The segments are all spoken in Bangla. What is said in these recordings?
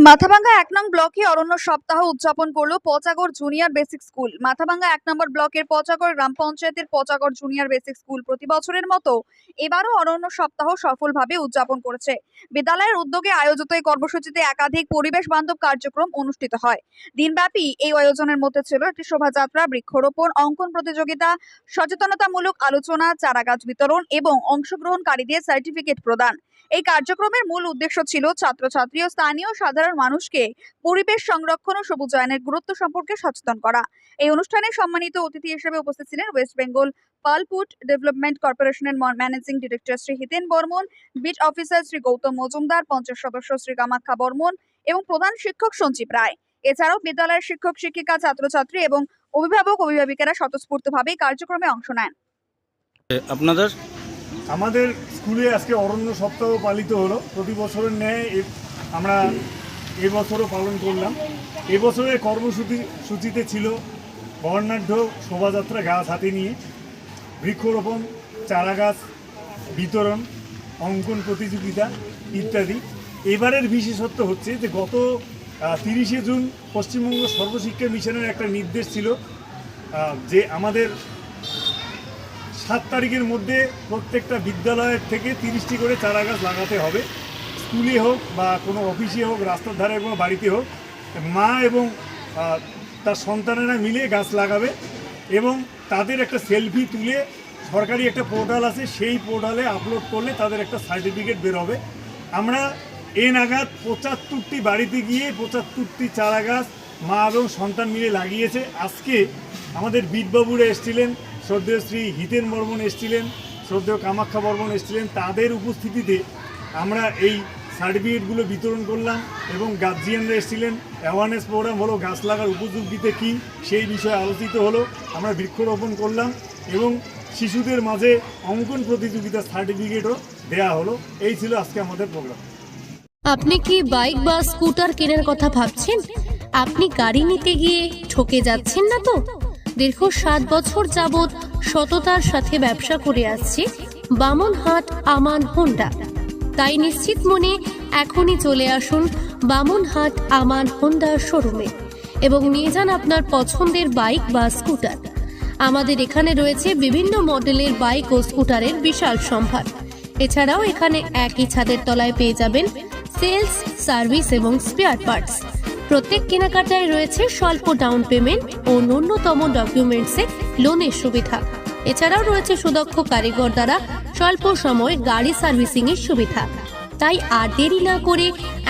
মাথাভাঙ্গা ১ নং ব্লকে অরণ্য সপ্তাহ উদযাপন করল Pachagarh junior basic school. Mathabhanga ১ নম্বর ব্লকের পচাগড় গ্রাম পঞ্চায়েতের পচাগড় জুনিয়র বেসিক স্কুল প্রতি বছরের মতো এবারও অরণ্য সপ্তাহ সফলভাবে উদযাপন করেছে। বিদ্যালয়ের উদ্যোগে আয়োজিত এই কর্মসূচিতে একাধিক পরিবেশ বান্ধব কার্যক্রম অনুষ্ঠিত হয়। দিনব্যাপী এই আয়োজনের মধ্যে ছিল একটি শোভাযাত্রা, বৃক্ষরোপণ, অঙ্কন প্রতিযোগিতা, সচেতনতামূলক আলোচনা, চারাগাছ বিতরণ এবং অংশগ্রহণকারীদের সার্টিফিকেট প্রদান। এই কার্যক্রমের মূল উদ্দেশ্য ছিল ছাত্রছাত্রী ও স্থানীয় সাধারণ মানুষকে পরিবেশ সংরক্ষণ ও সবুজায়নের গুরুত্ব সম্পর্কে সচেতন করা। এই অনুষ্ঠানে সম্মানিত অতিথি হিসেবে উপস্থিত ছিলেন ওয়েস্ট বেঙ্গল পালপুট ডেভেলপমেন্ট কর্পোরেশনের managing director Shri Hiten Barman, beat officer Shri Gautam Majumdar, panchayat সদস্য শ্রী কামাখ্যা বর্মন এবং প্রধান শিক্ষক সঞ্জীব রায়। এছাড়াও বিদ্যালয়ের শিক্ষক শিক্ষিকা, ছাত্রছাত্রী এবং অভিভাবক অভিভাবিকারা স্বতঃস্ফূর্তভাবে কার্যক্রমে অংশ নেন। আমাদের স্কুলে আজকে অরণ্য সপ্তাহ পালিত হলো। প্রতি বছরের ন্যায় আমরা এবছরও পালন করলাম। এবছরের কর্মসূচিতে ছিল বর্ণাঢ্য শোভাযাত্রা, গাছ হাতে নিয়ে বৃক্ষরোপণ, চারাগাছ বিতরণ, অঙ্কন প্রতিযোগিতা ইত্যাদি। এবারের বিশেষত্ব হচ্ছে যে গত 30শে জুন পশ্চিমবঙ্গ সর্বশিক্ষা মিশনের একটা নির্দেশ ছিল যে আমাদের 7 তারিখের মধ্যে প্রত্যেকটা বিদ্যালয়ের থেকে 30টি করে চারাগাছ লাগাতে হবে। স্কুলে হোক বা কোনো অফিসে হোক, রাস্তার ধারে হোক বা বাড়িতে হোক, মা এবং তার সন্তানেরা মিলে গাছ লাগাবে এবং তাদের একটা সেলফি তুলে সরকারি একটা পোর্টাল আছে, সেই পোর্টালে আপলোড করলে তাদের একটা সার্টিফিকেট বেরোবে। আমরা নাগাদ 75টি বাড়িতে গিয়ে 75টি চারাগাছ মা এবং সন্তান মিলে লাগিয়েছে। আজকে আমাদের বিটবাবুরা এসেছিলেন, শ্রদ্ধেয় শ্রী হিতেন বর্মন এসেছিলেন, শ্রদ্ধেয় কামাখ্যা বর্মন এসেছিলেন। তাদের উপস্থিতিতে আমরা এই সার্টিফিকেটগুলো বিতরণ করলাম এবং গার্জিয়ানরা এসেছিলেন। অ্যাওয়ারনেস প্রোগ্রাম হলো, গাছ লাগার উপযোগিতা কী সেই বিষয়ে আলোচিত হলো। আমরা বৃক্ষরোপণ করলাম এবং শিশুদের মাঝে অঙ্কন প্রতিযোগিতার সার্টিফিকেটও দেয়া হলো। এই ছিল আজকে আমাদের প্রোগ্রাম। আপনি কি বাইক বা স্কুটার কেনার কথা ভাবছেন? আপনি গাড়ি নিতে গিয়ে ঠকে যাচ্ছেন না তো? দীর্ঘ 7 বছর যাবৎ সততার সাথে ব্যবসা করে আসছে বামনহাট আমান হোন্ডা। তাই নিশ্চিত মনে এখনই চলে আসুন বামনহাট আমান হোন্ডা শোরুমে এবং নিয়ে যান আপনার পছন্দের বাইক বা স্কুটার। আমাদের এখানে রয়েছে বিভিন্ন মডেলের বাইক ও স্কুটারের বিশাল সম্ভার। এছাড়াও এখানে একই ছাদের তলায় পেয়ে যাবেন সেলস, সার্ভিস এবং স্পেয়ার পার্টস। প্রত্যেক কেনাকাটায় রয়েছে স্বল্প ডাউন পেমেন্ট ও ন্যূনতম ডকুমেন্টসে লোনের সুবিধা। এছাড়াও রয়েছে সুদক্ষ কারিগর দ্বারা স্বল্প সময়ে গাড়ি সার্ভিসিং এর সুবিধা। তাই আর দেরি না করে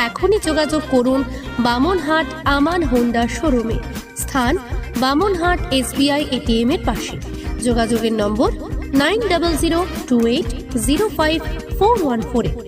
এখনই যোগাযোগ করুন বামনহাট আমান হোন্ডা শোরুমে। স্থান বামনহাট SBI ATM এর পাশে। যোগাযোগের নম্বর 9002805414।